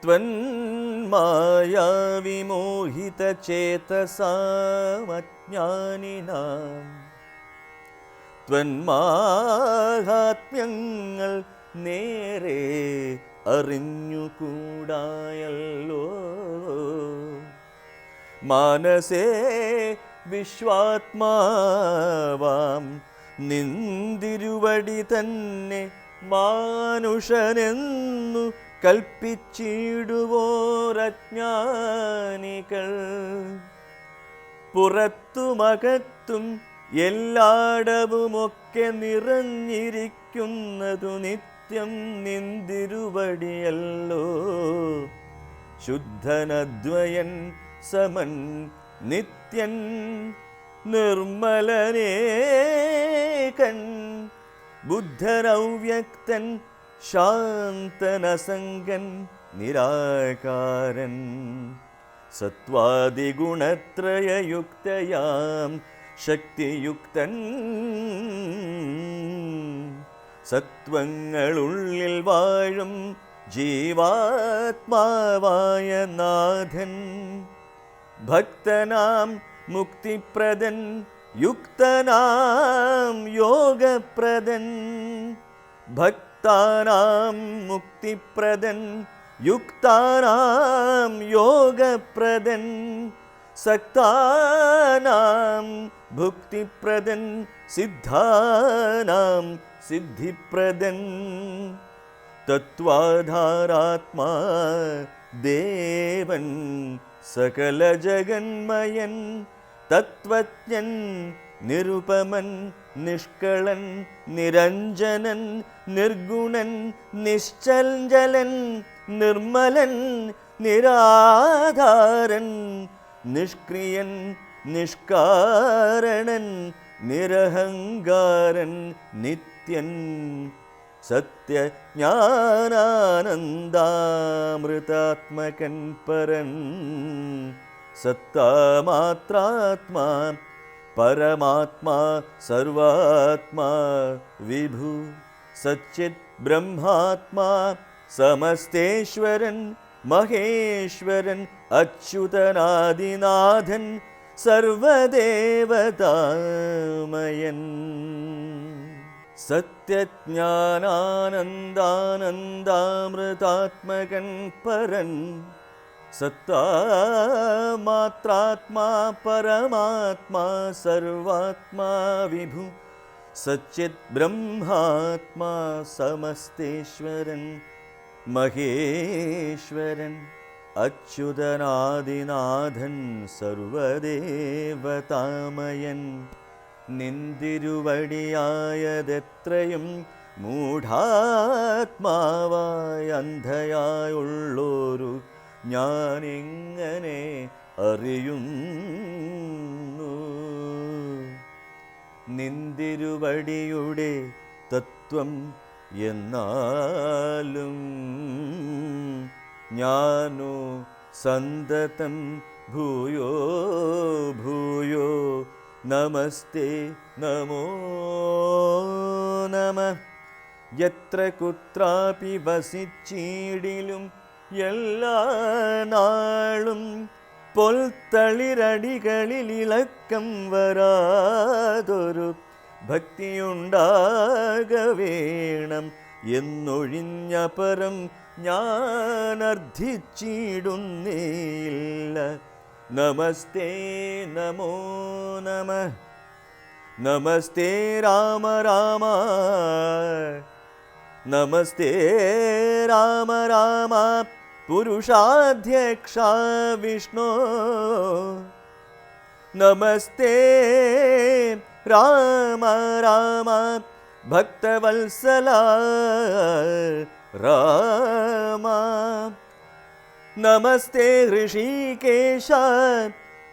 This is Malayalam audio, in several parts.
ത്വന്മായാവിമോഹിതചേതസാമജ്ഞാനിനാം ത്വന്മാഹാത്മ്യങ്ങൾ നേരെ അറിഞ്ഞുകൂടായല്ലോ. മാനസേ വിശ്വാത്മാവാം നിന്തിരുവടി തന്നെ മാനുഷനെന്നു കൽപ്പിച്ചിടുവോരജ്ഞാനികൾ പുറത്തുമകത്തും എല്ലായിടവുമൊക്കെ നിറഞ്ഞിരിക്കുന്നതു നിത്യം നിന്തിരുവടിയല്ലോ. ശുദ്ധനദ്വയൻ സമൻ നിത്യൻ നിർമ്മലനേകൻ ബുദ്ധനൗവ്യക്തൻ ശാന്തനസംഗൻ നിരാകാരൻ സത്വാദിഗുണത്രയയുക്തയാം ശക്തിയുക്തൻ സത്വങ്ങളുള്ളിൽ വാഴും ജീവാത്മാവായ നാഥൻ ഭക്തനാം മുക്തിപ്രദൻ യുക്തനാം യോഗപ്രദൻ ഭക്താനാം മുക്തിപ്രദൻ യുക്താനാം യോഗപ്രദൻ സക്താനാം ഭുക്തിപ്രദൻ സിദ്ധാനാം സിദ്ധിപ്രദൻ തത്വാധാരാത്മാ ദേവൻ സകല ജഗന്മയൻ തത്വജ്ഞൻ നിരുപമൻ നിഷ്കളൻ നിരഞ്ജനൻ നിർഗുണൻ നിശ്ചഞ്ചലൻ നിർമ്മലൻ നിരാധാരൻ നിഷ്ക്രിയൻ നിഷ്കാരണൻ നിരഹങ്കാരൻ നിത്യൻ സത്യജ്ഞാനാനന്ദാമൃതാത്മകൻ പരൻ സത്താമാത്രാത്മാ പരമാത്മാ സർവാത്മാ വിഭു സച്ചിത് ബ്രഹ്മാത്മാ സമസ്തേശ്വരൻ മഹേശ്വരൻ അച്യുതനാദിനാഥൻ സർവദേവതാമയൻ സത്യജ്ഞാനാനന്ദാനന്ദാമൃതാത്മകൻ പരൻ സത്താമാത്രാത്മാ പരമാത്മാ സർവാത്മാ വിഭു സച്ചിത് ബ്രഹ്മാത്മാ സമസ്തേശ്വരൻ മഹേശ്വരൻ അച്യുതനാദിനാഥൻ സർവദേവതാമയൻ നിന്തിരുവടിയായതെത്രയും മൂഢാത്മാവായ അന്ധയായുള്ളോരു ഞാനിങ്ങനെ അറിയുന്നു. നിന്തിരുവടിയുടെ തത്വം എന്നാലും ഞാനോ സന്തതം ഭൂയോ ഭൂയോ നമസ്തേ നമോ നമഃ. യത്ര കുത്രാപി വസിച്ചീടിലും എല്ലാ നാളും പൊൽത്തളിരടികളിൽ ഇളക്കം വരാതൊരു ഭക്തിയുണ്ടാകവേണം എന്നൊഴിഞ്ഞ പരം ഞാനർത്ഥിച്ചിടുന്നേയില്ല. നമസ്തേ നമോ നമഃ. നമസ്തേ രാമ രാമ നമസ്തേ രാമ രാമ പുരുഷാധ്യക്ഷ വിഷ്ണു. നമസ്തേ രാമ രാമ ഭക്തവത്സല രാമ. നമസ്തേ ഋഷികേശ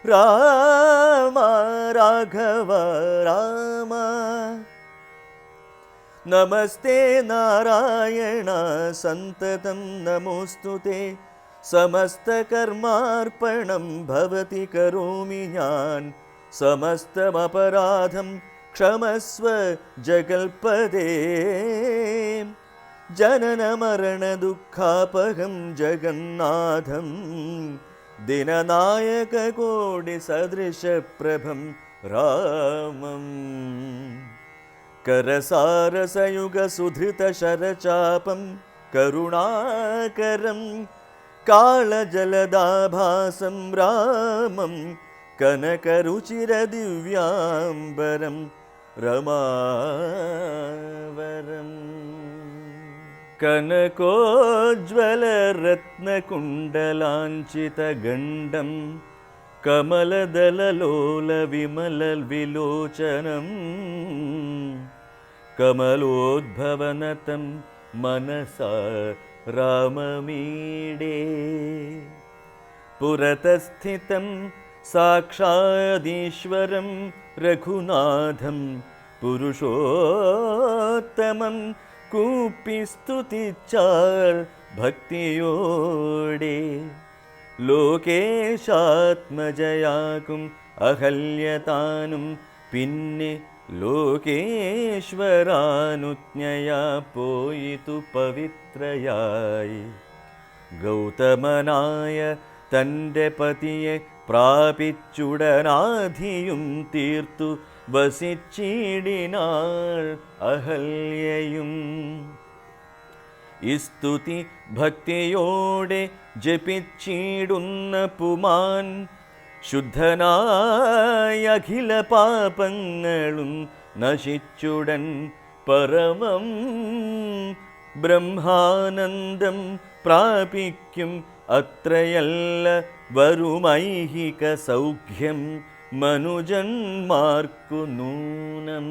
രാമ രാഘവ രാമ. നമസ്തേ നാരായണ സന്തതം നമോസ്തുതേ. സമസ്തകർമാർപ്പണം ഭവതി കരോമി ഞാൻ. സമസ്തമപരാധം ക്ഷമസ്വ ജഗൽപദേ. जननमरणदुःखापहं जगन्नाथं दिननायककोटिसदृशप्रभं रामम् करसारसयुगसुधृतशरचापं करुणाकरं कालजलदाभासं रामं कनकरुचिरदिव्याम्बरं रमावरम् कनकोज्ज्वलरत्नकुण्डलाञ्चितगण्डं कमलदललोलविमलविलोचनं कमलोद्भवनतं मनसा राममीडे पुरतस्थितं साक्षादीश्वरं रघुनाथं पुरुषोत्तमं കൂപ്പിസ്തുതിച്ചാൽ ഭക്തിയോടെ ലോകേശാത്മജയാകും അഹല്യതാനും പിന്നെ ലോകേശ്വരാനുജ്ഞയാ പോയിതു പവിത്രയായി ഗൗതമനായ തൻ്റെ പതിയെ പ്രാപിച്ചുടനാധിയും തീർത്തു വസിച്ചിടിനാൾ അഹല്യയും സ്തുതി ഭക്തിയോടെ ജപിച്ചിടുന്ന പുമാൻ ശുദ്ധനായ അഖില പാപങ്ങളും നശിച്ചുടൻ പരമം ബ്രഹ്മാനന്ദം പ്രാപിക്കും അത്രയല്ല വരുമൈഹിക സൗഖ്യം മനുജന്മാർക്കു നൂനം.